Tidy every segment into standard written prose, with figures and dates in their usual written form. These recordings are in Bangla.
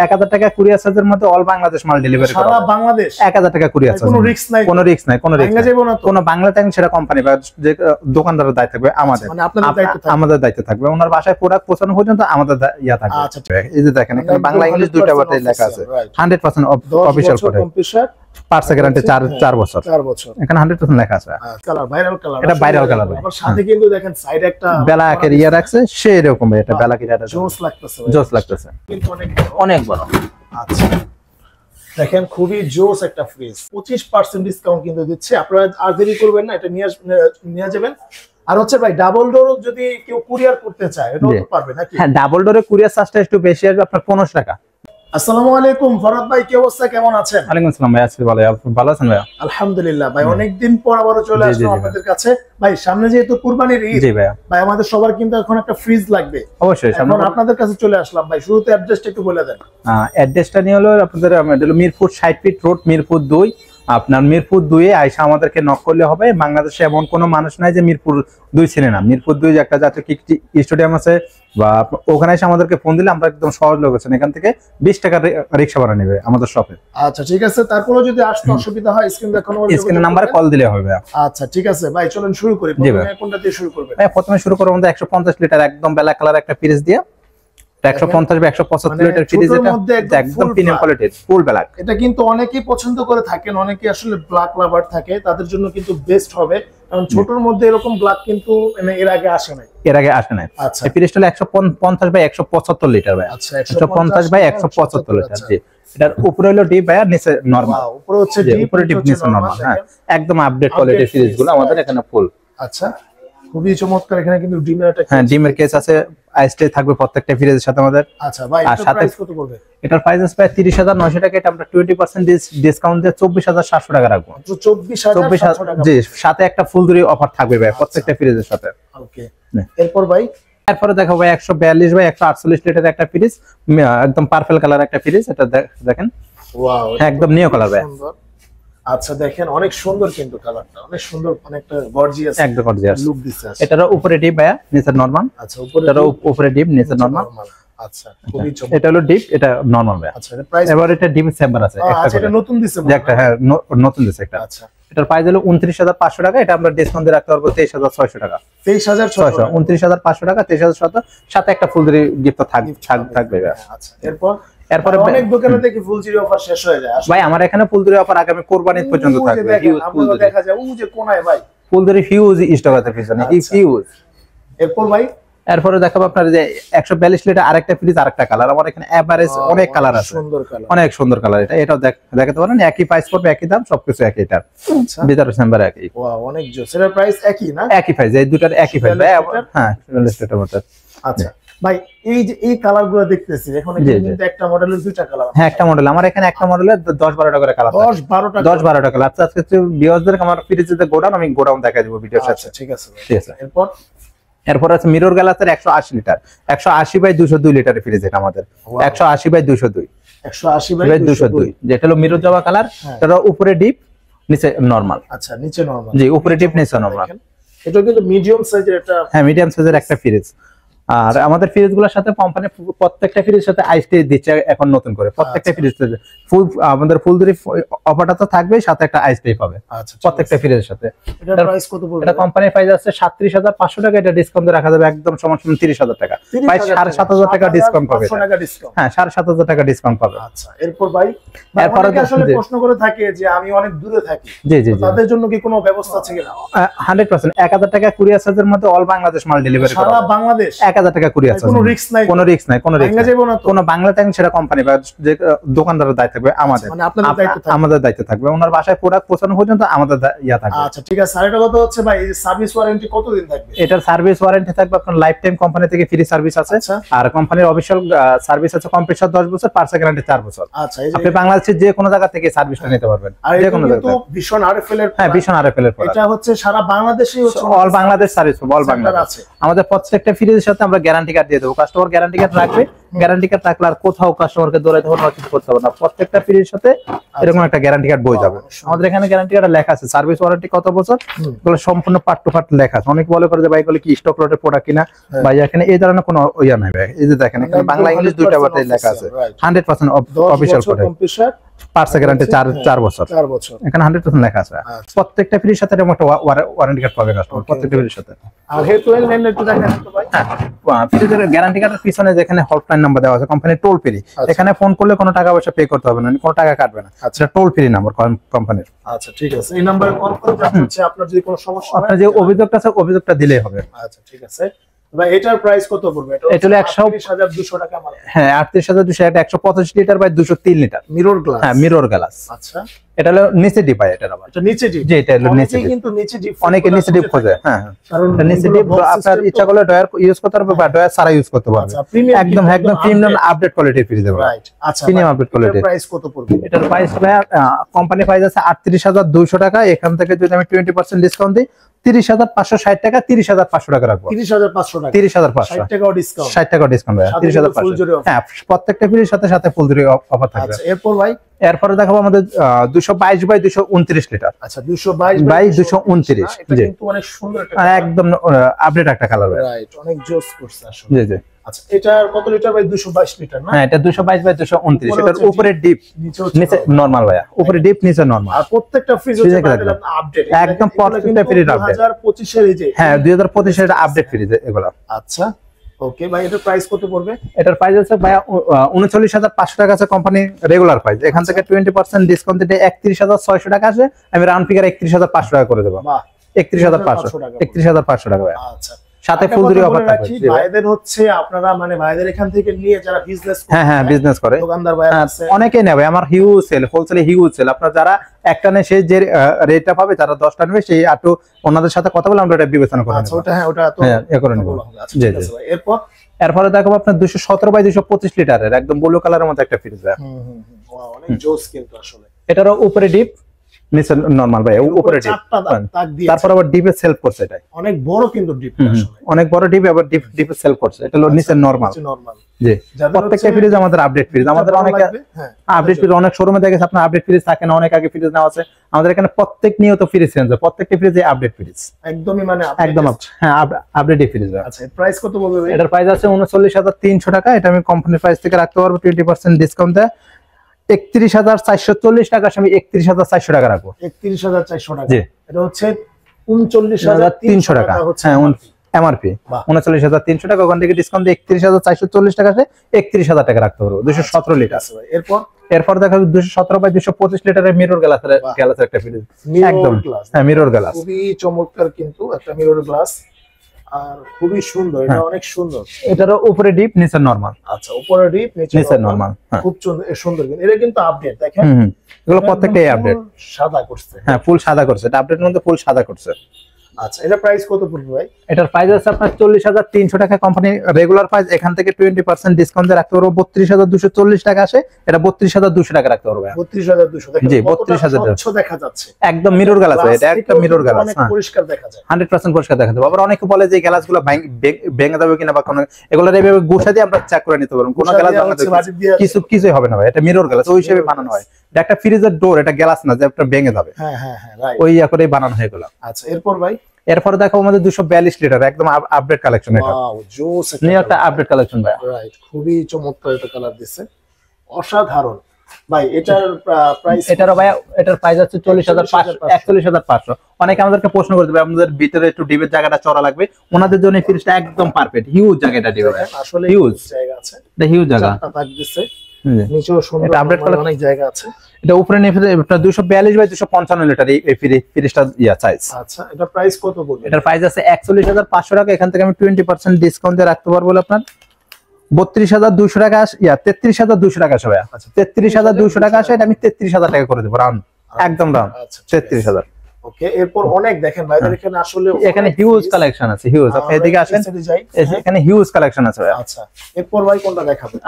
1000 টাকা কুরিয়ার চার্জের মধ্যে অল বাংলাদেশ মাল ডেলিভারি করা সারা বাংলাদেশ 1000 টাকা কুরিয়ার চার্জ, কোনো রিস্ক নাই, কোনো রিস্ক নাই, কোনো রিস্ক ভাঙা যাবে না তো, কোনো বাংলা ট্যাঙ্ক সেটা কোম্পানি বা যে দোকানদারের দায়িত্ব থাকবে আমাদের, মানে আপনাদের দায়িত্ব থাকবে, আমাদের দায়িত্ব থাকবে। ওনার বাসায় প্রোডাক্ট পৌঁছানো পর্যন্ত আমাদের ইয়া থাকবে। আচ্ছা এই যে দেখেন এখানে বাংলা ইংলিশ দুইটা ভাষায় লেখা আছে, 100% অফিশিয়াল প্রোডাক্ট, পার্টস গ্যারান্টি 4 বছর, 4 বছর এখানে 100% লেখা আছে। কালার ভাইরাল কালার, এটা ভাইরাল কালার। আবার সাথে কিন্তু দেখেন সাইডে একটা ব্ল্যাকের ইয়া রাখছে, সেই রকম এটা ব্ল্যাকের এটা জোস লাগতেছে, জোস লাগতেছে, কিন্তু অনেক বড়। আচ্ছা দেখেন খুবই জোস একটা ফ্রিজ, 25% ডিসকাউন্ট কিন্তু দিচ্ছে, আপনারা আর দেরি করবেন না, এটা নিয়ে যাবেন। আর হচ্ছে ভাই ডাবল ডোর যদি কেউ কুরিয়ার করতে চায় এটাও তো পারবে নাকি? হ্যাঁ, ডাবল ডোরে কুরিয়ার চার্জটা একটু বেশি আসবে, আপনার 1500 টাকা। আসসালামু আলাইকুম ফরহাদ ভাই, কি অবস্থা, কেমন আছেন? ওয়ালাইকুম আসসালাম ভাই, আছি ভালো, আপনি ভালো আছেন ভাই? আলহামদুলিল্লাহ ভাই, অনেকদিন পর আবারো চলে আসলাম আপনাদের কাছে। ভাই সামনে যেহেতু কুরবানির ঈদ, জি ভাই, ভাই আমাদের সবার কিন্তু এখন একটা ফ্রিজ লাগবে, অবশ্যই এখন আপনাদের কাছে চলে আসলাম। ভাই শুরুতে অ্যাড্রেসটা একটু বলে দেন। অ্যাড্রেসটা নিয়ে হলো আপনাদের মিরপুর 60 ফিট রোড, মিরপুর 2। আপনার মিরপুর 2 এ আইসা আমাদেরকে নক করলে হবে। বাংলাদেশে এমন কোনো মানুষ নাই যে মিরপুর 2 ছিলেন না। মিরপুর 2 যে একটা জাতীয় স্টেডিয়াম আছে, বা ওখানে এসে আমাদেরকে ফোন দিলে আমরা একদম সহজ লোকেশন, এখান থেকে 20 টাকা রিকশা ভাড়া নেবে আমাদের শপে। আচ্ছা ঠিক আছে, তারপরে যদি আসতে অসুবিধা হয় স্ক্রিনে নাম্বারে কল দিলে হবে। আচ্ছা ঠিক আছে ভাই, চলেন শুরু করি। প্রথমে কোনটা দিয়ে শুরু করবেন? ভাই প্রথমে শুরু করব আমাদের 150 লিটার একদম ব্ল্যাক কালার একটা ফ্রিজ দিয়ে। 150 বা 175 লিটার ফ্রিজ, এটা একদম প্রিমিয়াম কোয়ালিটির ফুল ব্ল্যাক। এটা কিন্তু অনেকেই পছন্দ করে থাকেন, অনেকেই আসলে ব্ল্যাক লাভার থাকে, তাদের জন্য কিন্তু বেস্ট হবে, কারণ ছোটর মধ্যে এরকম ব্ল্যাক কিন্তু এর আগে আসে নাই। আচ্ছা, এই ফ্রিজটা 150 বাই 175 লিটার ভাই। আচ্ছা 150 বাই 175 লিটার। জি, এটার উপরে হলো ডিপ ভাই, আর নিচে নরমাল। উপরে হচ্ছে ডিপ, উপরে ডিপ, নিচে নরমাল। হ্যাঁ, একদম আপডেট কোয়ালিটির ফ্রিজগুলো আমাদের এখানে ফুল। আচ্ছা খুবই চমৎকার। এখানে কিন্তু ডিমের কেস আছে, আইসটে থাকবে প্রত্যেকটা ফ্রিজের সাথে আমাদের। আচ্ছা ভাই, এটার প্রাইস কত পড়বে? এটার প্রাইস আছে প্রায় 30,900 টাকা। এটা আমরা 20% ডিসকাউন্ট দিয়ে 24,700 টাকা রাখবো। 24,700 টাকা। জি, সাথে একটা ফুলদুরি অফার থাকবে ভাই প্রত্যেকটা ফ্রিজের সাথে। ওকে, এরপর ভাই এরপরে দেখো ভাই 142 বাই 148 লিটার একটা ফ্রিজ, একদম পার্পল কালার একটা ফ্রিজ। এটা দেখেন, ওয়াও, একদম নিও কালার ভাই। আচ্ছা দেখেন অনেক সুন্দর, কিন্তু কালারটা অনেক সুন্দর, অনেকটা গর্জিয়াস, একদম গর্জিয়াস লুক দিচ্ছে। এটার উপরে ডিপ ভাই, নিচে নরমাল। আচ্ছা উপরে ডিপ, নিচে নরমাল। আচ্ছা খুবই চমৎকার। এটা হলো ডিপ, এটা নরমাল ভাই। আচ্ছা এটা প্রাইস এবার এটা ডিপ চেম্বার আছে একটা। আচ্ছা এটা নতুন দিছে একটা, হ্যাঁ নতুন দিছে একটা। আচ্ছা এটার প্রাইস হলো 29,500 টাকা। এটা আমরা ডিসকাউন্ট দিয়ে রাখতে পারবো 23,600 টাকা। 23,600, 29,500 টাকা, 23,600, সাথে একটা ফুলদুরি গিফট থাকবে। আচ্ছা এরপরে অনেক দোকানে দেখি ফুলজুরি অফার শেষ হয়ে যায়। ভাই আমার এখানে ফুলদুরি অফার আগামী কুরবানি পর্যন্ত থাকবে। হিউজ ফুলদুরি দেখা যায় ওই যে কোনায় ভাই, ফুলদুরি হিউজ স্টক আছে পিছনে, হিউজ। এরপর ভাই এরপরে দেখাবো আপনার যে 142 লিটার আরেকটা ফ্রিজ, আরেকটা কালার। আমার এখানে এভারেজ অনেক কালার আছে, সুন্দর কালার, অনেক সুন্দর কালার। এটাও দেখাতে পারেন, একই প্রাইস পড়বে, একই দাম, সবকিছু একই। এটার আচ্ছা ভিতরে চেম্বার একই। ওয়াও অনেক জোস। এর প্রাইস একই না? একই প্রাইস, এই দুটার একই প্রাইস ভাই। হ্যাঁ 44 লিটার মোটর। আচ্ছা ভাই এই যে এই কালারগুলো দেখতেছি, এখন কিন্তু একটা মডেলের দুইটা কালার। হ্যাঁ একটা মডেল, আমার এখানে একটা মডেলের 10-12টা করে কালার, 10-12টা কালার। আজকে ভিউয়ারদের আমার ফ্রিজের গোডাউন, আমি গোডাউন দেখাই দেব ভিডিওর সাথে। ঠিক আছে ঠিক আছে। এরপর আছে মিরর গ্লাসের 180 লিটার, 180 বাই 202 লিটারের ফ্রিজ। এটা আমাদের 180 বাই 202, 180 বাই 202, যেটা হলো মিরর জবা কালার। এটার উপরে ডিপ, নিচে নরমাল। আচ্ছা নিচে নরমাল, জি উপরে ডিপ, নিচে নরমাল। এটা কিন্তু মিডিয়াম সাইজের একটা, হ্যাঁ মিডিয়াম সাইজের একটা ফ্রিজ। আর আমাদের ফ্রিজগুলোর সাথে কোম্পানি প্রত্যেকটা ফ্রিজের সাথে আইসটি দিচ্ছে এখন নতুন করে। প্রত্যেকটা ফ্রিজ ফুল, আমাদের ফুলদুরি অফারটা তো থাকবে, সাথে একটা আইসটি পাবে প্রত্যেকটা ফ্রিজের সাথে। এটার প্রাইস কত পড়বে? এটা কোম্পানির প্রাইস আছে 37,500 টাকা। এটা ডিসকাউন্টে রাখা যাবে একদম সমান 30,000 টাকা, প্রায় 7,500 টাকা ডিসকাউন্ট পাবে। হ্যাঁ 7,500 টাকা ডিসকাউন্ট পাবে। আচ্ছা এরপর ভাই, এরপর আসলে প্রশ্ন করে থাকে যে আমি অনেক দূরে থাকি, জি জি, তাদের জন্য কি কোনো ব্যবস্থা আছে কিনা? 100% 1000 টাকা কুরিয়ার চার্জের মধ্যে অল বাংলাদেশ মাল ডেলিভারি করা, সারা বাংলাদেশ 1000 টাকা কুরিয়ার চার্জ, কোনো রিস্ক নাই, কোনো রিস্ক নাই, কোনো রিস্ক নাই, কোনো বাংলা ট্যাঙ্ক সেটা কোম্পানি বা যে দোকানদারের দায়িত্ব থাকবে আমাদের, মানে আপনাদের দায়িত্ব থাকবে, আমাদের দায়িত্ব থাকবে। ওনার বাসায় প্রোডাক্ট পৌঁছানো পর্যন্ত আমাদের ইয়া থাকবে। আচ্ছা ঠিক আছে। আরেকটা কথা হচ্ছে ভাই, এই যে সার্ভিস ওয়ারেন্টি কতদিন থাকবে? এটার সার্ভিস ওয়ারেন্টি থাকবে আপনার লাইফ টাইম, কোম্পানি থেকে ফ্রি সার্ভিস আছে। আর কোম্পানির অফিশিয়াল সার্ভিস আছে কম্প্রেসার 10 বছর, পার্টস গ্যারান্টি 4 বছর। আচ্ছা আপনি বাংলাদেশের যে কোনো জায়গা থেকে সার্ভিসটা নিতে পারবেন, যে কোনো জায়গা। ভীষণ আরএফএল এর, হ্যাঁ ভীষণ আরএফএল এর, এটা হচ্ছে সারা বাংলাদেশেই হচ্ছে, all Bangladesh service, all Bangladesh. আমাদের প্রত্যেকটা ফ্রিজের সাথে আমরা গ্যারান্টি কার্ড দিয়ে দেবো, কাস্টমার গ্যারান্টি কার্ড রাখবে, গ্যারান্টি কার্ড রাখলে আর কোথাও কাস্টমারকে দৌড়াতে হবে না, কিছু করতে হবে না, প্রত্যেকটা ফ্রিজের সাথে এরকম একটা গ্যারান্টি কার্ড বই যাবে। আমাদের এখানে গ্যারান্টি কার্ড লেখা আছে, সার্ভিস ওয়ারেন্টি কত বছর, এগুলো সম্পূর্ণ পার্ট টু পার্ট লেখা আছে। অনেক বলে করে যে ভাই এগুলো কি স্টক লটের প্রোডাক্ট কিনা, ভাই এখানে এই ধরনের কোনো ইয়া নাই ভাই। এই যে দেখেন এখানে বাংলা ইংলিশ দুইটা ভাষায় লেখা আছে, 100% অফিশিয়াল প্রোডাক্ট, পার্টস গ্যারান্টি 4 বছর, এখানে 100% লেখা আছে। প্রত্যেকটা ফ্রির সাথে এরকম একটা ওয়ারেন্টি কার্ড পাবে কাস্টমার, প্রত্যেকটা ফ্রির সাথে। আর হেল্পলাইন লাইন একটু দেখেন তো ভাই। ফ্রিজের গ্যারান্টি কার্ডের পিছনে যেখানে হেল্পলাইন নাম্বার দেওয়া আছে কোম্পানি টোল ফ্রি, এখানে ফোন করলে কোনো টাকা পয়সা পে করতে হবে না, কোনো টাকা কাটবে না, সেটা টোল ফ্রি নাম্বার কোম্পানির। আচ্ছা ঠিক আছে, এই নাম্বারে কল করে হচ্ছে আপনার যদি কোনো সমস্যা হয়, আপনার যে অভিযোগটা আছে অভিযোগটা দিলেই হবে। আচ্ছা ঠিক আছে ভাই। এটার প্রাইস কত পড়বে? এটা হলো 130,200 টাকা মানে। হ্যাঁ 38,200, এটা 125 litre by 203 litre mirror glass. হ্যাঁ মিরর গ্লাস। আচ্ছা এটা হলো নিচে ডিপ হয়, এটা আবার এটা নিচে ডিপ। জি এটা হলো নিচে ডিপ, কিন্তু নিচে ডিপ অনেকে নিচে ডিপ খোঁজে। হ্যাঁ কারণ এটা নিচে ডিপ আপনার ইচ্ছা করলে ডয়ার ইউজ করতে পারবে বা ডয়ার সারা ইউজ করতে পারবে। আচ্ছা প্রিমিয়াম, একদম প্রিমিয়াম আপডেট কোয়ালিটির ফ্রিজ দেবো। রাইট। আচ্ছা প্রিমিয়াম আপডেট কোয়ালিটি। প্রাইস কত পড়বে? এটার প্রাইস ভাই কোম্পানি প্রাইস আছে 38,200 টাকা, এখান থেকে যদি আমি 20% ডিসকাউন্ট দিই 30,560 টাকা, 30,500 টাকা রাখবো। 30,500 টাকা, 30,500, 60 টাকাও ডিসকাউন্ট, 60 টাকা ডিসকাউন্ট ভাই, 30,500। হ্যাঁ প্রত্যেকটা ফ্রিজের সাথে সাথে ফুল জুড়ি অফার থাকবে। আচ্ছা এরপর ভাই, এরপরে দেখাবো আমাদের 222 বাই 229 লিটার। আচ্ছা 222 বাই 229, এটা জি কিন্তু অনেক সুন্দর একটা একদম আপডেট একটা কালার ভাই। রাইট, অনেক জোস করছে আসলে। জি জি। আচ্ছা এটার কত লিটার ভাই? 222 লিটার না? হ্যাঁ এটা 222 বাই 229, এটার উপরে ডিপ নিচে নরমাল ভাইয়া, উপরে ডিপ নিচে নরমাল। আর প্রত্যেকটা ফ্রিজ হচ্ছে আপডেট, একদম প্রত্যেকটা ফ্রিজ আপডেট। 2025 এর এই যে, হ্যাঁ 2025 এর আপডেট ফ্রিজ এগুলো। আচ্ছা ওকে ভাই, এটার প্রাইস কত পড়বে? এটার প্রাইস আছে ভাইয়া 39,500 টাকা আছে কোম্পানি রেগুলার প্রাইস, এখান থেকে 20% ডিসকাউন্ট দিতে 31,600 টাকা আসে, আমি রাউন্ড ফিগার 31,500 টাকা করে দেবো। বাহ 31,500 টাকা ভাইয়া। আচ্ছা সাথে ফুল জুড়ি অফার থাকবে। ভাইদের হচ্ছে আপনারা মানে ভাইদের এখান থেকে নিয়ে যারা বিজনেস করে, হ্যাঁ বিজনেস করে দোকানদার ভাই আছে, অনেকেই নেবে। আমার হিউজ সেল, হোলসেলে হিউজ সেল। আপনারা যারা একটা নেয় সেই যে রেটটা পাবে, যারা 10টা নেবে সেই একটু ওনাদের সাথে কথা বলে আমরা এটা বিবেচনা করে নেব। আচ্ছা ওটা, হ্যাঁ ওটা তো করে নেব। আচ্ছা ঠিক আছে ভাই। এরপরে দেখাবো আপনার 217 বাই 225 লিটারের একদম ব্লু কালারের মধ্যে একটা ফ্রিজ। ওয়াও অনেক জোস কিন্তু আসলে। এটারও উপরে ডিপ নিচে নরমাল ভাই, উপরে ডিপ, তারপর আবার ডিপে সেলফ করছে। এটা অনেক বড় কিন্তু ডিপ, আসলে অনেক বড় ডিপ, আবার ডিপে সেলফ করছে। এটা হলো নিচে নরমাল। জি প্রত্যেকটা ফ্রিজ আমাদের আপডেট ফ্রিজ, আমাদের অনেক আপডেট ফ্রিজ, অনেক শোরুমে দেখেছে আপনার আপডেট ফ্রিজ থাকে না, অনেক আগে ফ্রিজ নেওয়া আছে। আমাদের এখানে প্রত্যেক নিয়ত ফ্রিজ চেঞ্জ হয়, প্রত্যেকটা ফ্রিজে আপডেট ফ্রিজ একদমই মানে একদম। হ্যাঁ আপডেট ফ্রিজ। আচ্ছা প্রাইস কত বলবে ভাই? এটার প্রাইস আছে 39,300 টাকা, এটা আমি কোম্পানির প্রাইস থেকে রাখতে পারবো 20% ডিসকাউন্ট দেয় 31,440 টাকা, আমি 31,400 টাকা রাখবো। 31,400 টাকা, জি এটা হচ্ছে 39,300 টাকা হচ্ছে এমআরপি। 39,300 টাকা, ওখান থেকে ডিসকাউন্ট দিয়ে 31,440 টাকা আছে, 31,000 টাকা রাখতে পারবো। 217 লিটার। এরপর দেখা যাবে 217 বাই 225 লিটারের মিরর গ্লাসের একটা ফ্রিজ, একদম হ্যাঁ মিরর গ্লাস, খুবই চমৎকার কিন্তু একটা মিরর গ্লাস, আর খুবই সুন্দর, এটা অনেক সুন্দর। এটারও উপরে ডিপ নিচে নরমাল। আচ্ছা উপরে ডিপ নিচে নরমাল, খুব সুন্দর কিন্তু এটা কিন্তু আপডেট দেখেন। এগুলো প্রত্যেকটাই আপডেট, সাদা করছে। হ্যাঁ ফুল সাদা করছে, এটা আপডেটের মধ্যে ফুল সাদা করছে। আচ্ছা এটা প্রাইস কত পড়বে ভাই? এটার প্রাইস আছে আপনার 40,300 টাকা কোম্পানি রেগুলার প্রাইস, এখান থেকে 20% ডিসকাউন্ট দিয়ে রাখতে পারবো 32,240 টাকা আসে, এটা 32,200 টাকা রাখতে পারবো। 32,200 জি 32,000 দেখা যাচ্ছে, একদম মিরর গ্লাস, এটা একটা মিরর গ্লাস, অনেক পরিষ্কার দেখা যায়, 100% পরিষ্কার দেখা যাবে। আবার অনেকে বলে যে এই গ্লাসগুলো ভেঙে যাবে কিনা বা কোনো, এগুলো এইভাবে গোছা দিয়ে আমরা চেক করে নিতে পারবো, কোনো গ্লাস কিছুই হবে না ভাই, এটা মিরর গ্লাস ওই হিসেবে বানানো হয়। এটা একটা ফ্রিজের ডোর, এটা গ্লাস না যে একটা ভেঙে যাবে। হ্যাঁ হ্যাঁ হ্যাঁ রাইট, ওই করেই বানানো হয় এগুলো। আচ্ছা এরপর ভাই? এরপরে দেখো আমাদের 242 লিটার একদম আপডেট কালেকশন, এটা ওয়াও জোস একটা আপডেট কালেকশন ভাই। রাইট, খুবই চমৎকার একটা কালার দিছে, অসাধারণ ভাই। এটার প্রাইস? এটার প্রাইস আছে 41,500। অনেকে আমাদেরকে প্রশ্ন করতে পারে আমাদের ভিতরে একটু ডিবের জায়গাটা চড়া লাগবে, ওনাদের জন্য ফ্রিজটা একদম পারফেক্ট, হিউজ জায়গাটা ডিবে, আসলে হিউজ জায়গা আছে, এটা হিউজ জায়গা, দিছে নিচেও সুন্দর, এটা আপডেট কালার অনেক জায়গা আছে। এটা উপরে নিয়ে 242 বাই 255 লিটার এই ফ্রিজটা সাইজ। আচ্ছা এটা প্রাইস কত বলবেন? এটার প্রাইস আছে 41,500 টাকা, এখান থেকে আমি 20% ডিসকাউন্ট দিয়ে রাখতে পারবো আপনার 32,200 টাকা, 33,200 টাকা আসে ভাই। 33,200 টাকা আসে, এটা আমি 33,000 টাকা করে দেবো রাউন্ড, একদম রাউন্ড 33,000। ওকে এরপর অনেক দেখেন ভাইদের এখানে আসলে এখানে হিউজ কালেকশন আছে, হিউজ। আপনি এদিকে আসেন, এখানে হিউজ কালেকশন আছে ভাই। আচ্ছা এরপর ভাই কোনটা দেখাবেন?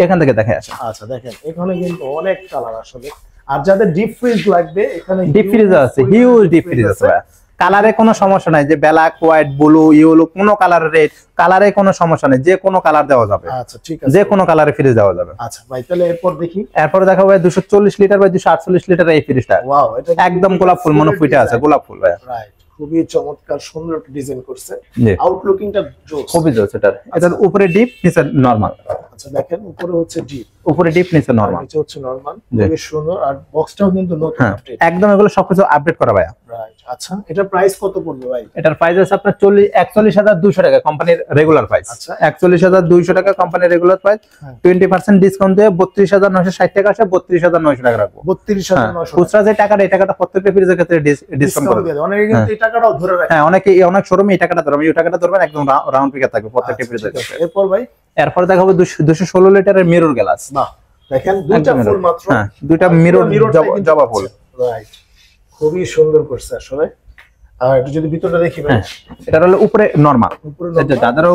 এখান থেকে দেখে আসেন। আচ্ছা দেখেন এখানে কিন্তু অনেক কালার আসলে, আর যাদের ডিপ ফ্রিজ লাগবে এখানে ডিপ ফ্রিজ আছে, হিউজ ডিপ ফ্রিজ আছে ভাই। কালারে কোনো সমস্যা নাই, যে ব্ল্যাক, হোয়াইট, ব্লু, ইয়েলো, কোনো কালার, রেড কালারে কোনো সমস্যা নেই, যে কোনো কালার দেওয়া যাবে। আচ্ছা ঠিক আছে, যে কোনো কালারে ফ্রিজ দেওয়া যাবে। আচ্ছা ভাই তাহলে এরপর দেখি। এরপর দেখাবো ভাই 240 লিটার বাই 248 লিটার এই ফ্রিজটা। ওয়াও, এটা একদম গোলাপ ফুল মনোফুইটে আছে, গোলাপ ফুল ভাই। রাইট, খুবই চমৎকার সুন্দর একটা ডিজাইন করছে, জি আউটলুকিংটা জোস। খুবই জোস। এটার উপরে ডিপ, নিচে নরমাল। আচ্ছা দেখেন উপরে হচ্ছে ডিপ, উপরে ডিপ, নিচে নরমাল, নিচে হচ্ছে নরমাল, খুবই সুন্দর। আর বক্সটাও কিন্তু নতুন হ্যাঁ আপডেট, একদম এগুলো সবকিছু আপডেট করা ভাই। রাইট। আচ্ছা এটা প্রাইস কত পড়বে ভাই? এটার প্রাইস আছে আপনার 41,200 টাকা কোম্পানির রেগুলার প্রাইস। আচ্ছা 41,200 টাকা কোম্পানির রেগুলার প্রাইস। হ্যাঁ। 20% ডিসকাউন্ট দিয়ে 32,960 টাকা আসে, 32,900 টাকা রাখবো। 32,900 খুচরা যে টাকাটা, এই টাকাটা প্রত্যেকটা ফ্রিজের ক্ষেত্রে ডিসকাউন্ট করে দেয়। অনেকে কিন্তু এই টাকাটাও ধরে রাখে। হ্যাঁ অনেক শোরুমে এই টাকাটা ধরবেন, এই টাকাটা ধরবেন একদম রাউন্ড ফিগার থাকবে প্রত্যেকটা ফ্রিজের ক্ষেত্রে। এরপর ভাই এরপর দেখাবো 216 লিটারের মিরর গ্লাস। বাহ দেখেন দুইটা ফুল মাত্র, হ্যাঁ দুইটা মিরর জবা ফুল, রাইট, খুবই সুন্দর করছে আসলে। আর একটু যদি ভিতরটা দেখি ভাই। হ্যাঁ এটা হলো উপরে নরমাল, উপরে normal। যাদেরও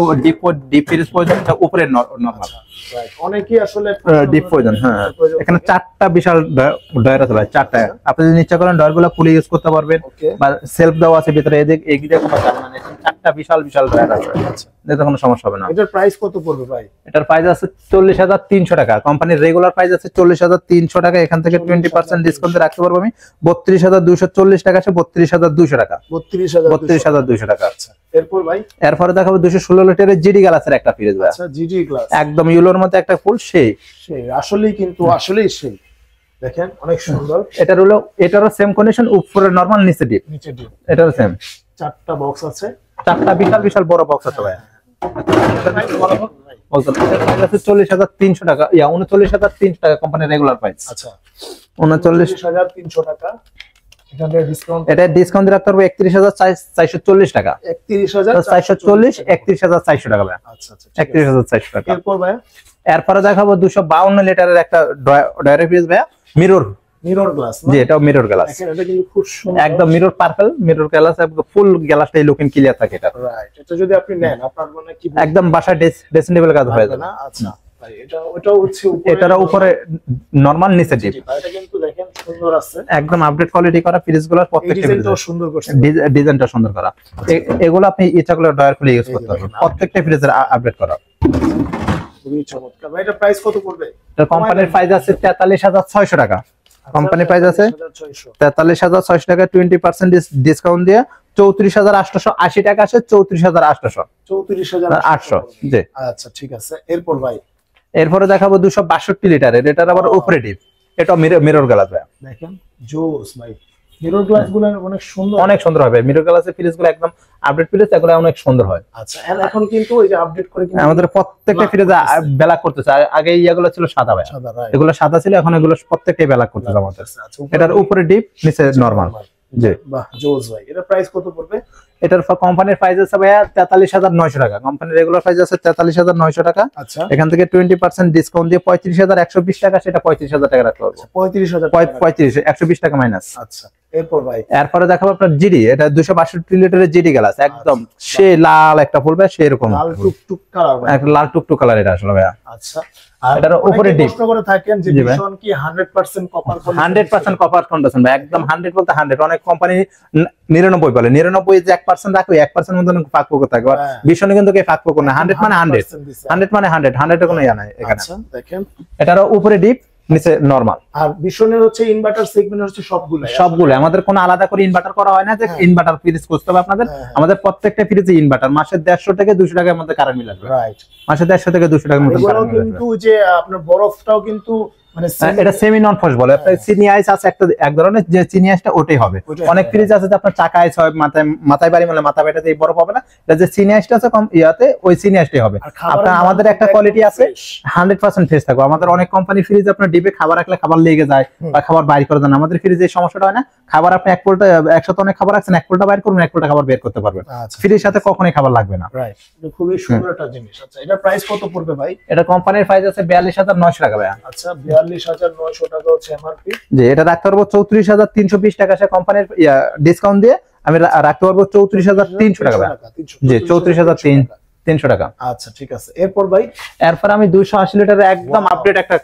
ডিপ ফ্রিজ প্রয়োজন এটা উপরে নরমাল। রাইট, অনেকেই আসলে ডিপ প্রয়োজন। হ্যাঁ এখানে 4টা বিশাল ডয়ার আছে ভাই, 4টা। আপনি যদি ইচ্ছা করেন ডয়ারগুলো খুলে ইউজ করতে পারবেন, ওকে। বা সেলফ দেওয়া আছে ভিতরে, এদিকে কোনো ঝামেলা নেই। 4টা বিশাল ডয়ার আছে, আচ্ছা এতে কোনো সমস্যা হবে না। এটার প্রাইস কত পড়বে ভাই? এটার প্রাইস আছে 40,300 টাকা, কোম্পানির রেগুলার প্রাইস আছে 40,300 টাকা। এখান থেকে 20% ডিসকাউন্ট রাখতে পারবো আমি 32,240 টাকা, আছে 32,200 টাকা, 32,200 টাকা। আচ্ছা এরপর ভাই। এরপরে দেখাবো 216 লিটারের জিডি গ্লাসের একটা ফ্রিজ ভাই। আচ্ছা জিজি গ্লাস, একদম ইউলোর মধ্যে একটা ফুল, সেই আসলেই কিন্তু আসলেই সেই দেখেন অনেক সুন্দর। এটারও সেম কন্ডিশন, উপরে নরমাল, নিচে ডিপ। নিচে ডিপ, এটারও সেম 4টা বক্স আছে, 4টা বিশাল বড় বক্স আছে ভাই। এটার price আছে 40,300 টাকা, 39,300 টাকা কোম্পানির রেগুলার প্রাইস। আচ্ছা 39,300 টাকা। এখানে ডিসকাউন্ট, এটা ডিসকাউন্ট রাখতে পারবো 31,440 টাকা, 440, 31,400 টাকা ভাই। আচ্ছা আচ্ছা 31,400 টাকা। এরপর ভাই এরপরে দেখাবো 252 লিটারের একটা ডয়ারে ফ্রিজ ভাই, মিরর গ্লাস। জি এটাও মিরর গ্লাস, দেখেন এটা কিন্তু খুব সুন্দর, একদম মিরর পার্পল মিরর গ্লাস, একদম ফুল গ্লাসটাই লুকিং ক্লিয়ার থাকে এটা। রাইট, এটা যদি আপনি নেন আপনার মানে কি একদম বাসায় ড্রেসিং টেবিল কাজ হয়ে যাবে না। আচ্ছা ভাই ওটাও হচ্ছে উপরে, এটারও উপরে নরমাল, নিচে ডিপ। এটা কিন্তু দেখেন সুন্দর আছে, একদম আপডেট কোয়ালিটি করা ফ্রিজগুলোর প্রত্যেকটা ডিজাইনটাও সুন্দর করছে, ডিজাইনটা সুন্দর করা। এগুলো আপনি ইচ্ছা করলে ডয়ার খুলে ইউজ করতে পারবেন, প্রত্যেকটা ফ্রিজের আপডেট করা। খুবই চমৎকার ভাই। এটা প্রাইস কত পড়বে? এটা কোম্পানির প্রাইস আছে 43,600 টাকা, কোম্পানির প্রাইস আছে 43,600 টাকা। 20% ডিসকাউন্ট দিয়ে 34,880 টাকা আছে, 34,800। 34,800 জি আচ্ছা ঠিক আছে। এরপর ভাই এরপরে দেখাবো 262 লিটারের, এটার আবার উপরে ডিপ, এটা মিরর গ্লাস ভাই। দেখেন জোস ভাই, মিরর গ্লাস গুলো অনেক সুন্দর হবে মিরর গ্লাসের ফ্রিজ গুলো, একদম আপডেট ফ্রিজ, এগুলো অনেক সুন্দর হয়। আচ্ছা এখন কিন্তু এই যে আপডেট করে কিন্তু আমাদের প্রত্যেকটা ফ্রিজে ব্ল্যাক করতেছে, আগে ইয়াগুলো ছিল সাদা ভাই, সাদা, রাইট। এগুলো সাদা ছিল, এখন এগুলো প্রত্যেকটাই ব্ল্যাক করতেছে আমাদের। আচ্ছা, এটার উপরে ডিপ, নিচে নরমাল। জি বাহ জোস ভাই। এটা প্রাইস কত পড়বে? এটার কোম্পানির প্রাইস আছে ভাইয়া 43,900 টাকা, কোম্পানির রেগুলার প্রাইস আছে 43,900 টাকা। আচ্ছা এখান থেকে 20% ডিসকাউন্ট দিয়ে 35,120 টাকা, সেটা 35,000 টাকা রাখতে পারবো। 35,000 35 120 টাকা মাইনাস। আচ্ছা এরপর ভাই এরপরে দেখাবো আপনার জিডি, এটা 262 লিটারের জিডি গ্লাস, একদম সে লাল একটা ফুল ভাই, সেরকম লাল টুকটুক কালার ভাই, একটা লাল টুকটুক কালার এটা আসলে ভাইয়া। আচ্ছা আর এটার উপরে ডিপ, প্রশ্ন করে থাকেন যে জি ভাই। ভীষণ কি 100% কপার 100% কপার কন্ডিশন ভাই, একদম 100 বলতে 100। অনেক কোম্পানি 99 বলে, 99 যে 1% রাখবে, 1% মধ্যে ফাঁক ফোকর থাকে, আর ভীষণ কিন্তু কে ফাঁক ফোকর না। 100 মানে 100, 100 মানে 100 এর কোনো ইয়া নাই এখানে। আচ্ছা দেখেন এটার উপরে ডিপ, নিচে নরমাল। আর ভীষণের হচ্ছে ইনভার্টার সেগমেন্ট হচ্ছে সবগুলো আমাদের কোনো আলাদা করে ইনভার্টার করা হয় না, যে ইনভার্টার ফ্রিজ করতে হবে আপনাদের। আমাদের প্রত্যেকটা ফ্রিজে ইনভার্টার, মাসে 150 থেকে 200 টাকার মধ্যে কারেন্ট বিল আসবে, রাইট। মাসে 150 থেকে 200 টাকার মধ্যে কারেন্ট বিল আসবে। কিন্তু যে আপনার বরফটাও কিন্তু মানে এটা সেমি নন ফ্রস্ট বলে, আপনার চিনি আইস আছে একটা, এক ধরনের যে চিনি আইসটা ওটাই হবে। অনেক ফ্রিজ আছে যে আপনার চাকা আইস হয়, মাথায় বাড়ি মানে মাথা বেটাতে এই বরফ হবে না, এটা যে চিনি আইসটা আছে কম ইয়াতে, ওই চিনি আইসটাই হবে। আপনার আমাদের একটা কোয়ালিটি আছে 100% ফ্রেশ থাকবে। আমাদের অনেক কোম্পানি ফ্রিজ আপনার ডিপে খাবার রাখলে খাবার লেগে যায় বা খাবার বাইর করে দেন, আমাদের ফ্রিজে এই সমস্যাটা হয় না। খাবার আপনি এক পোল্টা, একসাথে অনেক খাবার রাখছেন, এক পোল্টা বাইর করবেন, এক পোল্টা খাবার বের করতে পারবেন। ফ্রিজের সাথে কখনোই খাবার লাগবে না, রাইট। এটা খুবই সুন্দর একটা জিনিস। আচ্ছা এটা প্রাইস কত পড়বে ভাই? এটা কোম্পানির প্রাইস আছে 42,900 টাকা ভাই। আচ্ছা 42,900 টাকা হচ্ছে এমআরপি। জি এটা রাখতে পারবো 34,320 টাকা, সে কোম্পানির ডিসকাউন্ট দিয়ে আমি রাখতে পারবো 34,300 টাকা ভাই। জি 34,300 300 টাকা। আচ্ছা ঠিক আছে, এরপর ভাই এরপর আমি 280 লিটারের একদম আপডেট একটা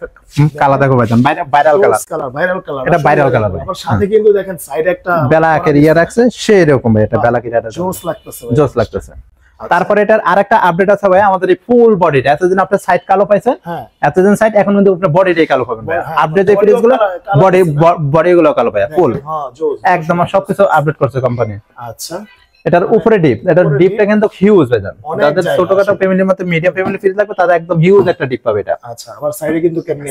কালার দেখো ভাইজান, ভাইরাল কালার, ভাইরাল কালার, এটা ভাইরাল কালার ভাই। আবার সাথে কিন্তু দেখেন সাইডে একটা ব্ল্যাকের ইয়া রাখছে, সেই রকম ভাই, এটা ব্ল্যাকের ইয়া জোস লাগতেছে ভাই, জোস লাগতেছে। তারপরে এটার আরেকটা আপডেট আছে ভাই, আমাদের এই ফুল বডিটা, এতদিন আপনার সাইড কালো পাইছেন, হ্যাঁ এতদিন সাইড, এখন কিন্তু আপনার বডিটাই কালো পাবেন ভাই। হ্যাঁ, আপডেট যে ফ্রিজ গুলো বডি গুলো কালো পায় ফুল, হ্যাঁ জোস একদম সবকিছু আপডেট করছে কোম্পানি। আচ্ছা এটার উপরে ডিপ, এটার ডিপটা কিন্তু হিউজ ভাই জান, অনেক যাদের জায়গা ছোটখাটো আসলে। ফ্যামিলির মতো মিডিয়াম ফ্যামিলি ফ্রিজ লাগবে তাদের একদম হিউজ একটা ডিপ পাবে এটা। আচ্ছা, আবার সাইডে কিন্তু কেমনে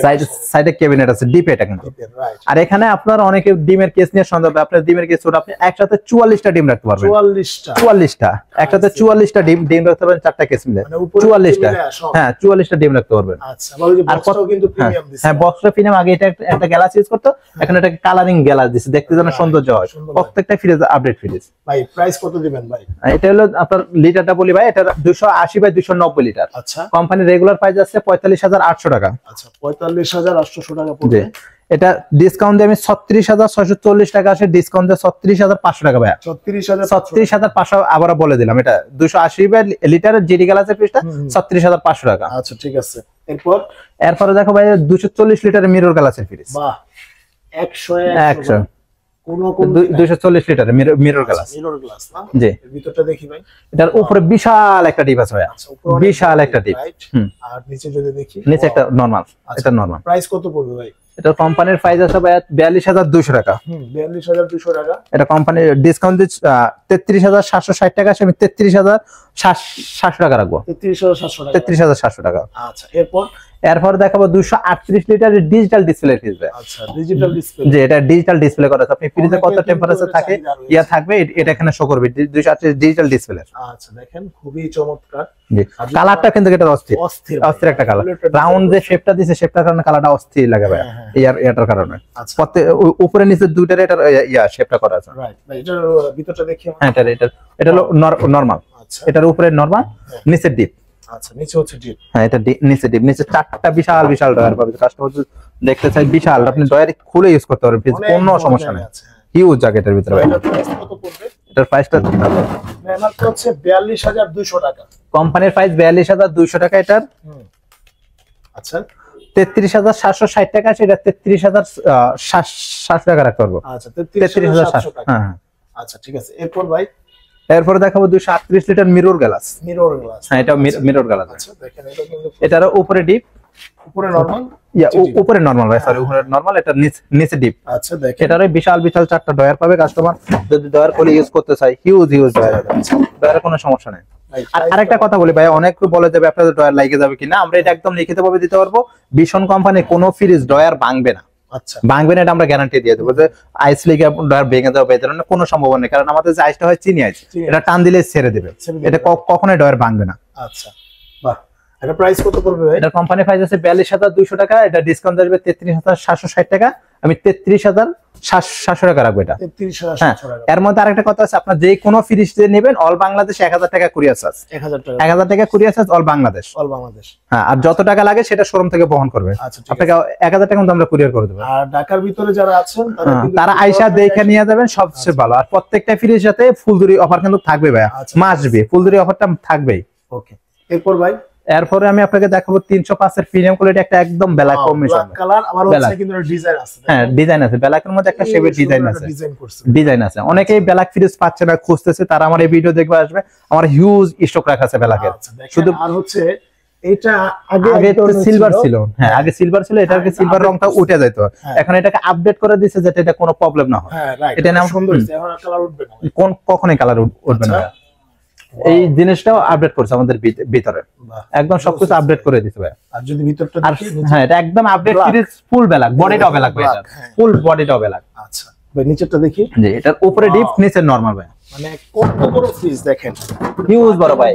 সাইডে ক্যাবিনেট আছে, ডিপ এটা কিন্তু। রাইট, আর এখানে আপনার অনেকে ডিমের কেস নিয়ে সন্দেহ হবে, আপনার ডিমের কেস ছোট, আপনি একসাথে 44টা ডিম রাখতে পারবেন। 44টা 44টা একসাথে 44টা ডিম রাখতে পারবেন, 4টা কেস মিলে মানে উপরে 44টা, মিলে সব। হ্যাঁ 44টা ডিম রাখতে পারবেন। আচ্ছা, আবার ওই যে বক্সটাও কিন্তু প্রিমিয়াম দিছে। হ্যাঁ বক্সটা প্রিমিয়াম, আগে এটা একটা গ্লাস ইউজ করতো, এখন এটা কালারিং গ্লাস দিছে, দেখতে যেন সৌন্দর্য হয়। সুন্দর প্রত্যেকটা ফ্রিজ আপডেট ফ্রিজ। ভাই প্রাইস কত দিবেন ভাই? এটা হলো আপনার লিটারটা বলি ভাই, এটা 280 বাই 290 লিটার। আচ্ছা কোম্পানির রেগুলার প্রাইস আছে 45,800 টাকা। আচ্ছা, 45,800 টাকা জি, পড়বে। এটা ডিসকাউন্ট দিয়ে আমি 36,640 টাকা আসে, ডিসকাউন্ট দিয়ে 36,500 টাকা ভাই। 36,000 36,500 আবার বলে দিলাম, এটা 280 বাই লিটারের জিডি গ্লাসের পিসটা 36,500 টাকা। আচ্ছা ঠিক আছে, এরপরে দেখো ভাই 240 লিটারের মিরর গ্লাসের ফ্রিজ। বাহ, 100 100 কোন কোন 240 লিটারের মিরর গ্লাস। মিরর গ্লাস না? জি, এর ভিতরটা দেখি ভাই। এটার উপরে বিশাল একটা ডিপ আছে ভাই, আচ্ছা, উপরে অনেক বিশাল একটা ডিপ। রাইট। হুম, আর নিচে যদি দেখি, নিচে একটা নরমাল, আচ্ছা। এটা নরমাল। প্রাইস কত পড়বে ভাই? এটা কোম্পানির প্রাইস আছে ভাই 42,200 টাকা। 42,200 টাকা। এটা কোম্পানির ডিসকাউন্ট দিয়ে 33,760 টাকা আছে, আমি 33,700 টাকা রাখবো। 33,700 টাকা। 33,700 টাকা। আচ্ছা, এরপর দেখাবো 238 লিটারের ডিজিটাল ডিসপ্লে ফ্রিজ। আচ্ছা, ডিজিটাল ডিসপ্লে। যে এটা ডিজিটাল ডিসপ্লে করা আছে, আপনি ফ্রিজে কত অনেকের টেম্পারেচার কিন্তু থাকে চাহিদা রয়েছে। ইয়া থাকবে, এটা এখানে শো করবে 238 ডিজিটাল ডিসপ্লে। আচ্ছা, দেখেন খুবই চমৎকার। জি, আর কালারটা কিন্তু এটা অস্থির, অস্থির অস্থির একটা কালার। Evaluated রাউন্ড যে শেপটা দিছে, শেপটার কারণে কালারটা অস্থির লাগে ভাই, হ্যাঁ, এটার কারণে। আচ্ছা উপরে নিচে দুইটার এটার ইয়া শেপটা করা আছে। রাইট ভাই, এটার ভিতরটা দেখি আমরা। হ্যাঁ, এটা হলো নরমাল, আচ্ছা এটার উপরে নরমাল, নিচের ডিপ। আচ্ছা, নিচে হচ্ছে ডিপ। হ্যাঁ, এটা নিচে ডিপ, নিচে 4টা বিশাল বিশাল ডয়ার পাবে। কাস্টমার দেখতে চাই বিশাল, আপনি ডয়ার খুলে ইউজ করতে পারবেন, ফ্রিজ অনেক কোনো বড় সমস্যা নেই। জায়গা আছে, হ্যাঁ। হিউজ জ্যাকেটের ভিতরে ভাই। এটার প্রাইস কত পড়বে? এটার প্রাইসটা এমআরপি হচ্ছে 42,200 টাকা। কোম্পানির প্রাইস 42,200 টাকা, এটার আচ্ছা 33,760 টাকা আছে, এটা 33,700 টাকা রাখতে পারবো। আচ্ছা, 33,700 টাকা। হ্যাঁ। আচ্ছা ঠিক আছে, এরপর ভাই এরপরে দেখাবো 238 litre mirror glass. Mirror glass. হ্যাঁ, এটা মিরর গ্লাস। আচ্ছা দেখেন, এটা কিন্তু এটার উপরে ডিপ, উপরে নরমাল, উপরে নরমাল ভাই, সরি উপরে নরমাল, এটা নিচে ডিপ। আচ্ছা দেখেন, এটারে বিশাল বিশাল 4টা ডয়ার পাবে কাস্টমার, যদি ডয়ার খুলে ইউজ করতে চাই, হিউজ ডয়ার, ডয়ারের কোনো সমস্যা নেই। আর আরেকটা কথা বলি ভাই, অনেক বলে যাবে আপনাদের ডয়ার লাগে যাবে কিনা, আমরা এটা একদম লিখিত ভাবে দিতে পারবো। ভীষণ কোম্পানি কোনো ফ্রিজ ডয়ার ভাঙবে না, আচ্ছা ভাঙবে না, এটা আমরা গ্যারান্টি দিয়ে দেবো। যে আইস লেগে ডয়ার ভেঙে যাবে এই ধরনের কোনো সম্ভাবনা নেই, কারণ আমাদের যে আইসটা হয় চিনি আইস, এটা টান দিলে ছেড়ে দেবে, এটা কখনোই ডয়ার ভাঙবে না। আচ্ছা বাহ, এটা প্রাইস কত পড়বে ভাই? এটা কোম্পানি প্রাইস আছে 42,200 টাকা, এটা ডিসকাউন্ট আসবে 33,760 টাকা, আমি 33,700 টাকা রাখবো এটা। 33,700 টাকা। এর মধ্যে আরেকটা কথা আছে, আপনার যে কোনো ফ্রিজ নেবেন অল বাংলাদেশ 1,000 টাকা কুরিয়ার চার্জ, 1,000 টাকা 1,000 টাকা courier charge all Bangladesh. All Bangladesh. হ্যাঁ, আর যত টাকা লাগে সেটা শোরুম থেকে বহন করবে। আচ্ছা ঠিক আপনাকে আছে। 1,000 টাকা মতো আমরা কুরিয়ার করে দেবো। আর ঢাকার ভিতরে যারা আছেন তারা আইসা দেখে নিয়ে যাবেন, সবচেয়ে ভালো। আর প্রত্যেকটা ফ্রিজের সাথে ফুলদুরি অফার কিন্তু থাকবে ভাইয়া, আচ্ছা, মাসবে ফুলদুরি অফারটা থাকবেই। ওকে, এরপর ভাই এরপরে আমি আপনাকে দেখাবো 305 এর প্রিমিয়াম কোয়ালিটি, একটা একদম ব্ল্যাক কম্বিনেশন কালার, আবার হচ্ছে কিন্তু ডিজাইন আছে। হ্যাঁ, ডিজাইন আছে, ব্ল্যাকের মধ্যে একটা শেপের ডিজাইন আছে, ডিজাইন করছে, ডিজাইন আছে। অনেকেই ব্ল্যাক ফ্রিজ পাচ্ছে না, খুঁজতেছে, তারা আমার এই ভিডিও দেখবে আসবে, আমার হিউজ স্টক রাখা আছে ব্ল্যাকের। শুধু আর হচ্ছে এটা আগে তো সিলভার ছিল, হ্যাঁ আগে সিলভার ছিল, এটাকে সিলভার রংটা উঠে যেত, এখন এটাকে আপডেট করে দিয়েছে যাতে এটা কোনো প্রবলেম না হয়। হ্যাঁ রাইট, এটা নাম সুন্দর হইছে, এখন আর কালার উঠবে না, কখনোই কালার উঠবে না। এই জিনিসটাও আপডেট করছে আমাদের ভিতরে, একদম সবকিছু আপডেট করে দিতে ভাই। আর যদি ভিতরটা দেখি, হ্যাঁ এটা একদম আপডেট ফ্রিজ, ফুল ব্ল্যাক, বডিটাও ব্ল্যাক ভাই, এটা ফুল বডিটাও ব্ল্যাক। আচ্ছা ভাই, নিচেরটা দেখি। জি, এটার উপরে ডিপ, নিচে নরমাল ভাই, মানে কত বড় ফ্রিজ দেখেন, হিউজ বড় ভাই।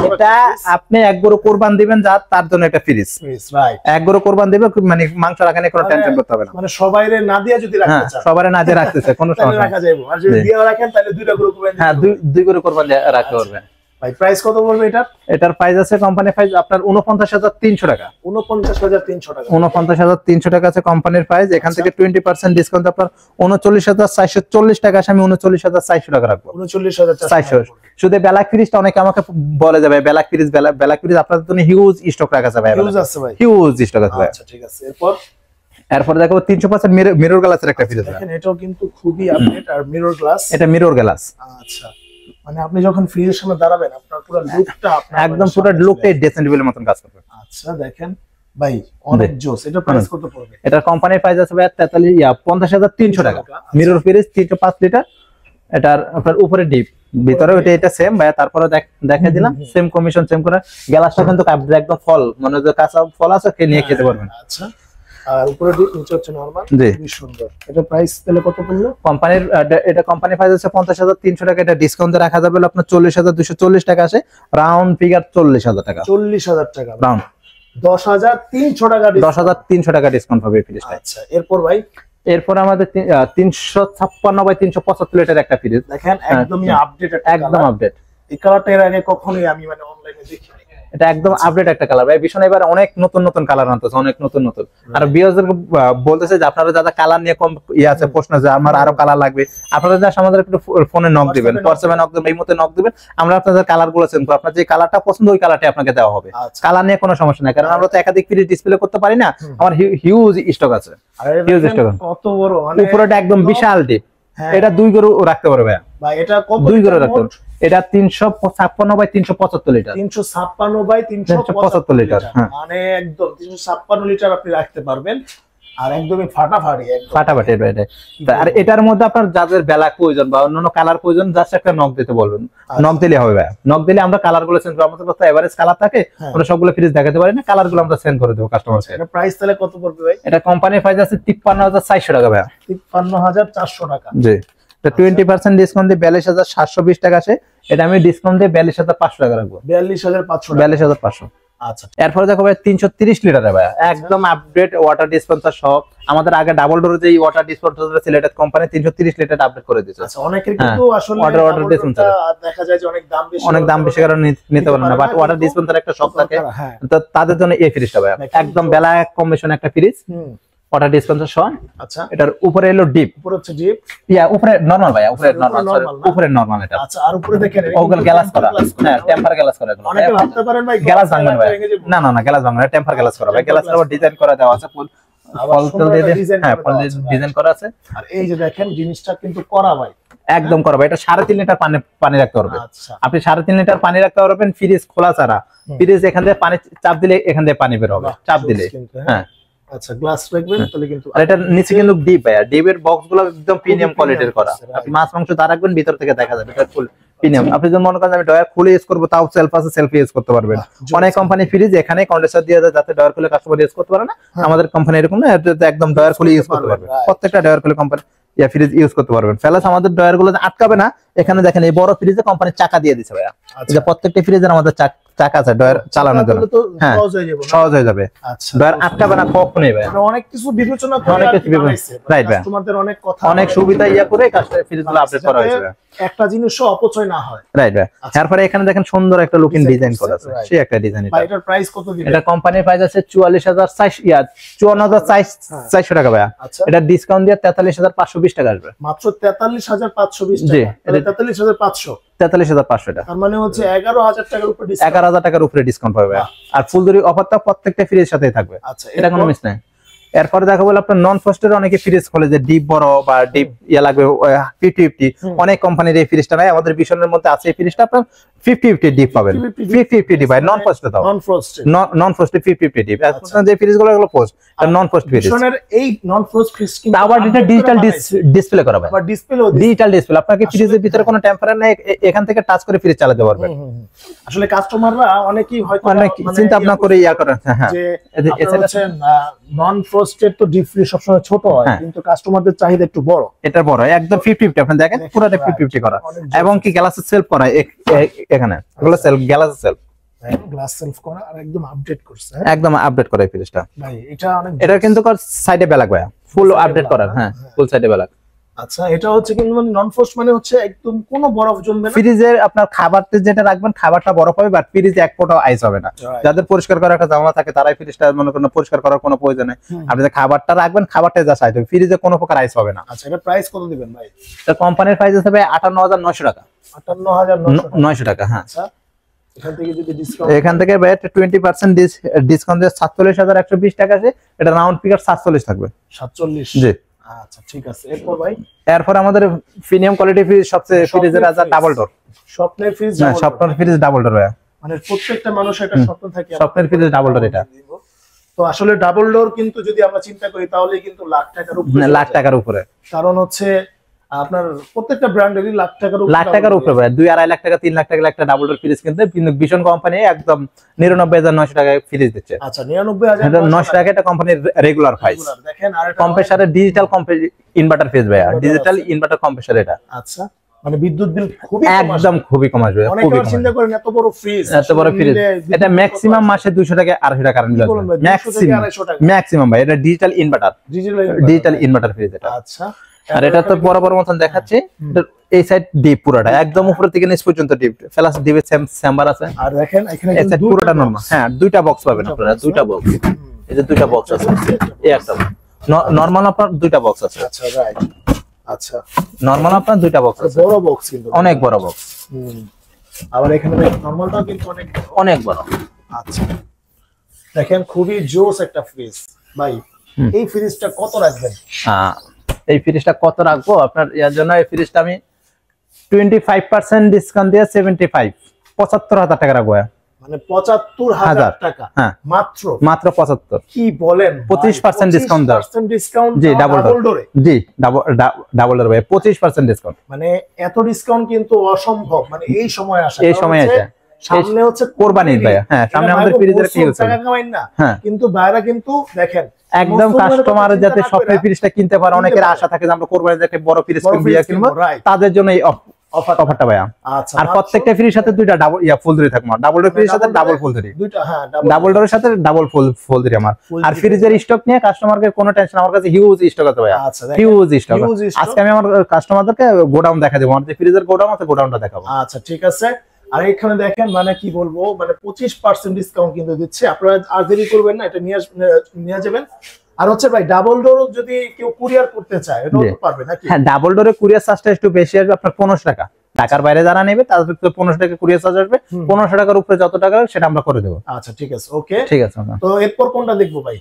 এটা আপনি এক গরু কোরবান দিবেন, যা তার জন্য একটা ফ্রিজ, রাইট। এক গরু কোরবান দিবে, মানে মাংস রাখানে কোনো টেনশন করতে হবে না। মানে সবাইরে না দিয়া যদি রাখতে চান, সবারে না দিয়ে রাখতেছে কোনো তাহলে সমস্যা রাখা যাবে। আর যদি দিয়া রাখেন তাহলে দুইটা গ্রুপ করবেন, হ্যাঁ দুই গরু কোরবান রাখতে পারবে। ভাই প্রাইস কত পড়বে এটার? এটার প্রাইস আছে কোম্পানি প্রাইস আপনার ৪৯,৩০০ টাকা। ৪৯,৩০০ টাকা। ৪৯,৩০০ টাকা আছে কোম্পানির প্রাইস। এখান থেকে 20% ডিসকাউন্ট আপনার ৩৯,৪৪০ টাকা আসে, আমি ৩৯,৪০০ টাকা রাখবো। ৩৯,৪০০। শুধু ব্ল্যাক ফ্রিজটা অনেকে আমাকে বলে যাবে ব্ল্যাক ফ্রিজ আপনাদের জন্য হিউজ স্টক রাখা আছে ভাই, হিউজ আছে ভাই, হিউজ স্টক আছে ভাই। আচ্ছা ঠিক আছে। এরপর দেখো 300% মিরর গ্লাসের একটা ফ্রিজ আছে। দেখেন এটাও কিন্তু খুবই আপডেট আর মিরর গ্লাস। এটা মিরর গ্লাস। আচ্ছা, মানে আপনি যখন ফ্রিজের সামনে দাঁড়াবেন আপনার পুরো লুকটা আপনার একদম পুরো লুকটাই ড্রেসিং টেবিলের মতন কাজ করবে। আচ্ছা দেখেন ভাই অনেক জোস। এটা প্রাইস কত পড়বে? এটা কোম্পানির প্রাইস আছে ভাই 50,300 টাকা। Mirror fridge 305 litre. এটার আপনার উপরে ডিপ, ভিতরে এটা সেম ভাই। তারপরে দেখাই দিলাম সেম কমিশন সেম করে। গ্লাসটা কিন্তু একদম ফল, মানে যে কাঁচা ফল আছে কে নিয়ে খেতে পারবেন। আচ্ছা, আর উপরে ডিপ নিচে হচ্ছে নরমাল, খুবই সুন্দর। এটা প্রাইস তাহলে কত পড়লো? কোম্পানির এটা কোম্পানি প্রাইস আছে 50,300 টাকা। এটা ডিসকাউন্টে রাখা যাবে আপনার 40,240 টাকা আসে, রাউন্ড ফিগার 40,000 টাকা। 40,000 টাকা রাউন্ড 10,300 টাকা। 10,300 টাকা ডিসকাউন্ট পাবে ফ্রিজটা। আচ্ছা এরপর ভাই, এরপর আমাদের 356/375 লিটার একটা ফ্রিজ। দেখেন একদমই আপডেট, একদম আপডেট। এই কালারটা এর আগে কখনোই আমি মানে অনলাইনে দেখিনি। এটা একদম আপডেট একটা কালার ভাই। ভীষণ এবার অনেক নতুন নতুন কালার আনতেছে, অনেক নতুন নতুন। আর ভিউয়ারদের বলতেছে যে আপনারা যারা কালার নিয়ে কম আছে প্রশ্ন যে আমার আরো কালার লাগবে, আপনারা জাস্ট আমাদের একটু ফোনে নক দিবেন, হোয়াটসঅ্যাপে নক দিবেন, এই মতে নক দিবেন, আমরা আপনাদের কালার গুলো সেন্ড করব। আপনার যে কালারটা পছন্দ ওই কালারটাই আপনাকে দেওয়া হবে। কালার নিয়ে কোনো সমস্যা নাই, কারণ আমরা তো একাধিক ফ্রিজ ডিসপ্লে করতে পারি না। আমার হিউজ স্টক আছে, হিউজ স্টক। কত বড়, মানে উপরেটা একদম বিশাল ডিপ। এটা 2 গরু রাখতে পারবে ভাই। এটা কত? 2 গরু রাখতে পারবে। এটা 356/375 লিটার। 356/375 লিটার, মানে একদম 356 লিটার আপনি রাখতে পারবেন। আর একদমই ফাটাফাটি, ফাটাফাটি এটা। আর এটার মধ্যে আপনার যাদের ব্ল্যাক প্রয়োজন বা অন্যান্য কালার প্রয়োজন, জাস্ট একটা নক দিতে বলবেন, নক দিলে হবে ভাই। নক দিলে আমরা কালার গুলো সেন্ড করব। আমাদের কাছে এভারেজ কালার থাকে, আমরা সবগুলো ফ্রিজ দেখাতে পারি না, কালার গুলো আমরা সেন্ড করে দেব কাস্টমারকে। এটা প্রাইস তাহলে কত পড়বে ভাই? এটা কোম্পানির প্রাইস আছে 53,400 টাকা ভাই। 53,400 টাকা। জি, এটা 20% ডিসকাউন্ট দিয়ে 42,720 টাকা আসে। এটা আমি ডিসকাউন্ট দিয়ে 42,500 টাকা রাখবো। 42,500 টাকা। 42,500। আচ্ছা, এরপরে দেখো ভাই 330 লিটারের ভাই, একদম আপডেট ওয়াটার ডিসপেন্সার সব। আমাদের আগে ডাবল ডোর যে ওয়াটার ডিসপেন্সার ছিল, এটা কোম্পানি 330 লিটার আপডেট করে দিয়েছে। আচ্ছা, অনেকের কিন্তু আসলে ওয়াটার ডিসপেন্সার দেখা যায় যে অনেক দাম বেশি, কারণে নিতে পারে না, বাট ওয়াটার ডিসপেন্সার একটা শপ থাকে, তো তাদের জন্য এই ফ্রিজটা ভাই একদম ব্ল্যাক কম্বিনেশন একটা ফ্রিজ, ওয়াটার ডিসপেন্সার সহ। আচ্ছা, এটার উপরে এলো ডিপ, উপরে হচ্ছে ডিপ, উপরে নরমাল ভাই, উপরে নরমাল, উপরে নরমাল এটা। আচ্ছা, আর উপরে দেখেন ওগুলো গ্লাস করা, হ্যাঁ টেম্পার গ্লাস করা। এগুলো অনেকে ভাবতে পারেন ভাই গ্লাস ভাঙবে ভাই, না না না, গ্লাস ভাঙবে না, টেম্পার গ্লাস করা ভাই। গ্লাসের উপর ডিজাইন করা দেওয়া আছে, ফুল ফল দিয়ে, হ্যাঁ ফল দিয়ে ডিজাইন করা আছে। আর এই যে দেখেন জিনিসটা কিন্তু করা ভাই, একদম করা ভাই। এটা 3.5 লিটার পানি রাখতে পারবে। আপনি 3.5 লিটার পানি রাখতে পারবেন ফ্রিজ খোলা ছাড়া। ফ্রিজ এখান থেকে পানি চাপ দিলে এখান থেকে পানি বের হবে, চাপ দিলে। হ্যাঁ, আচ্ছা, গ্লাস রাখবেন তাহলে কিন্তু। আর এটা নিচে কিন্তু ডিপ ভাই, ডিপের বক্সগুলো একদম প্রিমিয়াম কোয়ালিটির করা। আপনি মাছ মাংস দা রাখবেন, ভিতর থেকে দেখা যাবে এটা ফুল প্রিমিয়াম। আপনি যদি মনে করেন আমি ডয়ার খুলে ইউজ করবো, তাও সেলফ আছে, সেলফ ইউজ করতে পারবেন। অনেক কোম্পানি ফ্রিজ এখানে কন্ডেন্সার দিয়ে দেয় যাতে ডয়ার খুলে কাস্টমার ইউজ করতে পারে না। আমাদের কোম্পানি এরকম না, এটা একদম ডয়ার খুলে ইউজ করতে পারবে। প্রত্যেকটা ডয়ার খুলে কোম্পানি ফ্রিজ ইউজ করতে পারবেন। প্লাস আমাদের ডয়ার গুলো আটকাবে না। এখানে দেখেন এই বড় ফ্রিজে কোম্পানি চাকা দিয়ে দিচ্ছে ভাইয়া। যে প্রত্যেকটা ফ্রিজের আমাদের চাকা আছে ডয়ার চালানোর জন্য, হ্যাঁ সহজ হয়ে যাবে। আচ্ছা, ডয়ার আটকাবে না কখনোই ভাই। অনেক কিছু বিবেচনা করে, অনেক কিছু বিবেচনা, রাইট ভাই। কাস্টমারদের অনেক কথা, অনেক সুবিধা করে কাস্টমার ফ্রিজগুলো আপডেট করা হয়েছে, একটা জিনিসও অপচয় না হয়, রাইট ভাই। তারপরে এখানে দেখেন সুন্দর একটা লুকিং ডিজাইন করা আছে, সেই একটা ডিজাইন। ভাই এটার প্রাইস কত দিবেন? এটা কোম্পানির প্রাইস আছে 54,400 টাকা ভাই। এটা ডিসকাউন্ট দিয়ে 43,520 টাকা আসবে, মাত্র 43,520 টাকা। 43,500, 43,500 টাকা। তার মানে হচ্ছে 11,000 টাকার উপরে ডিসকাউন্ট, 11,000 টাকার উপরে ডিসকাউন্ট পাবে। আর ফুলদুরি অফারটা প্রত্যেকটা ফ্রিজের সাথেই থাকবে, আচ্ছা, এটা কোনো মিস নাই। এরপরে দেখা বলে আপনার নন ফ্রস্টের অনেকে ফ্রিজ খোলে যে ডিপ বড় বা ডিপ লাগবে 50-50। অনেক কোম্পানির এই ফ্রিজটা নাই, আমাদের বিশনের মধ্যে আছে এই ফ্রিজটা। আপনার 50-50 ডিপ পাবেন, 50-50 ডিপ ভাই, নন ফ্রস্টে দাও, নন ফ্রস্টে 50-50 ডিপ। এখন যে ফ্রিজগুলো এগুলো পোস্ট নন ফ্রস্ট ফ্রিজ। বিশনের এই নন ফ্রস্ট ফ্রিজ কিন্তু আবার এটা ডিজিটাল ডিসপ্লে করা ভাই, আবার ডিজিটাল ডিসপ্লে। আপনাকে ফ্রিজের ভিতরে কোনো টেম্পারেচার নাই, এখান থেকে টাচ করে ফ্রিজ চালাতে পারবেন। আসলে কাস্টমাররা অনেকেই হয়তো চিন্তা ভাবনা করে করে, হ্যাঁ যে এটা নন ফ্রস্টেড তো ডিপ ফ্রিজ সবসময় ছোট হয়, কিন্তু কাস্টমারদের চাহিদা একটু বড়, এটা বড় একদম 50-50। আপনি দেখেন পুরোটা 50-50 করা, এবং কি গ্লাসের সেলফ করা এখানে, এগুলো সেলফ, গ্লাসের সেলফ, গ্লাস সেলফ করা, আর একদম আপডেট করছে, একদম আপডেট করা এই ফ্রিজটা ভাই। এটা অনেক, এটা কিন্তু সাইডে ব্যালাক ভাই, ফুল আপডেট করা, হ্যাঁ ফুল সাইডে ব্যালাক। আচ্ছা, এটা হচ্ছে কিন্তু মানে নন ফ্রস্ট মানে হচ্ছে একদম কোনো বরফ জমবে না। ফ্রিজের আপনার খাবারটা যেটা রাখবেন খাবারটা বরফ হবে, বাট ফ্রিজে এক ফোঁটাও আইস হবে না। Right. যাদের পরিষ্কার করার একটা ঝামেলা থাকে তারাই ফ্রিজটা মনে করেন পরিষ্কার করার কোনো প্রয়োজন নেই। আপনি যে খাবারটা রাখবেন খাবারটা যা চাইতে হবে, ফ্রিজে কোনো প্রকার আইস হবে না। আচ্ছা, এটা প্রাইস কত দিবেন ভাই? তো কোম্পানির প্রাইস হিসেবে 58,900 টাকা। 58,900 900 টাকা, হ্যাঁ। আচ্ছা, এখান থেকে যদি ডিসকাউন্ট এখান থেকে 20% ডিসকাউন্ট দিয়ে 47,120 টাকা আছে। এটা রাউন্ড ফিগার 47 থাকবে। 47। জি। আচ্ছা, ঠিক আছে। এরপর ভাই এরপর আমাদের প্রিমিয়াম কোয়ালিটি ফ্রিজ সবচেয়ে ফ্রিজের রাজা ডাবল ডোর। স্বপ্নের ফ্রিজ, না, স্বপ্নের ফ্রিজ ডাবল ডোর ভাইয়া। মানে প্রত্যেকটা মানুষের একটা স্বপ্ন থাকে স্বপ্নের ফ্রিজ ডাবল ডোর এটা। তো আসলে ডাবল ডোর কিন্তু যদি আমরা চিন্তা করি তাহলে কিন্তু লাখ টাকার উপরে, লাখ টাকার উপরে। কারণ হচ্ছে আপনার প্রত্যেকটা ব্র্যান্ডেরই লাখ টাকার উপরে, লাখ টাকার উপরে ভাই। 2-2.5 লাখ টাকা 3 লাখ টাকা একটা ডাবল ডোর ফ্রিজ কিনতে কিন্তু ভীষণ কোম্পানি একদম 99,900 টাকায় ফ্রিজ দিচ্ছে। আচ্ছা, 99,900 টাকা এটা কোম্পানির রেগুলার প্রাইস। দেখেন, আর এটা কম্প্রেসারের ডিজিটাল ইনভার্টার ফ্রিজ ভাইয়া, ডিজিটাল ইনভার্টার কম্প্রেসার এটা। আচ্ছা, মানে বিদ্যুৎ বিল খুবই একদম খুবই কম আসবে, অনেকে খুবই কম চিন্তা আসবে। করেন এত বড় ফ্রিজ, এত বড় ফ্রিজ এটা ম্যাক্সিমাম মাসে 200 টাকা 250 টাকা কারেন্ট বিল আসবে ম্যাক্সিমাম ভাই। এটা digital inverter, digital inverter fridge এটা। আচ্ছা, আর এটা তো বরাবর মতন দেখাচ্ছি, এই সাইড ডিপ পুরোটা একদম উপর থেকে নিচ পর্যন্ত ডিপ, প্লাস ডিপের চেম্বার আছে। আর দেখেন এখানে এই সাইড পুরোটা নরমাল। হ্যাঁ, দুইটা বক্স পাবেন আপনারা, দুইটা বক্স। এই যে দুইটা বক্স আছে, এই একটা নরমাল আপনার দুইটা বক্স আছে। আচ্ছা, রাইট। আচ্ছা, নরমাল আপনার দুইটা বক্স আছে, বড় বক্স কিন্তু অনেক বড় বক্স, আবার এখানে নরমালটাও কিন্তু অনেক অনেক বড়। আচ্ছা, দেখেন খুবই জোস একটা ফ্রিজ ভাই। এই ফ্রিজটা কত রাখবেন? এই ফ্রিজটা কত রাখবো আপনার এর জন্য? এই ফ্রিজটা আমি 25% ডিসকাউন্ট দিয়ে 75,000 টাকা রাখবো। মানে 75,000 টাকা হ্যাঁ, মাত্র? মাত্র 75। কি বলেন? 25% ডিসকাউন্ট দাও। 25% ডিসকাউন্ট? জি, ডাবল ডোরে। জি, ডাবল ডোর ভাই, 25% ডিসকাউন্ট। মানে এত ডিসকাউন্ট কিন্তু অসম্ভব, মানে এই সময় আসে, এই সময় আসে। সামনে হচ্ছে কোরবানি ভাই। হ্যাঁ, সামনে আমাদের ফ্রিজের কি হচ্ছে টাকা কামাই না, হ্যাঁ, কিন্তু বাইরে কিন্তু দেখেন একদম কাস্টমার যাতে স্বপ্নের ফ্রিজটা কিনতে পারে, অনেকের আশা থাকে যে আমরা কোরবানিতে একটা বড় ফ্রিজ কিনবো, তাদের জন্য এই অফারটা ভাইয়া। আচ্ছা, আর প্রত্যেকটা ফ্রিজের সাথে দুইটা ডাবল ফুল ধরে থাকবো, ডাবল ডোর ফ্রিজের সাথে ডাবল ফুল ধরে, দুইটা, হ্যাঁ, ডাবল ডোরের সাথে ডাবল ফুল ধরে আমার। আর ফ্রিজের স্টক নিয়ে কাস্টমারকে কোনো টেনশন, আমার কাছে হিউজ স্টক আছে ভাইয়া, হিউজ স্টক। আজকে আমি আমার কাস্টমারদেরকে গোডাউন দেখা দেবো, আমার যে ফ্রিজের গোডাউন আছে গোডাউনটা দেখাবো। আচ্ছা, ঠিক আছে। আর এখানে দেখেন মানে কি বলবো, মানে 25% ডিসকাউন্ট কিন্তু দিচ্ছে, আপনারা আর দেরি করবেন না, এটা নিয়ে যাবেন। আর হচ্ছে ভাই, ডাবল ডোর যদি কেউ কুরিয়ার করতে চায় এটাও তো পারবে নাকি? হ্যাঁ, ডাবল ডোরে কুরিয়ার চার্জটা একটু বেশি আসবে, আপনার 1500 টাকা। ঢাকার বাইরে যারা নেবে তাদের 1500 টাকা কুরিয়ার চার্জ আসবে। 1500 টাকার উপরে যত টাকা সেটা আমরা করে দেবো। আচ্ছা, ঠিক আছে, ওকে, ঠিক আছে। তো এরপর কোনটা দেখবো ভাই?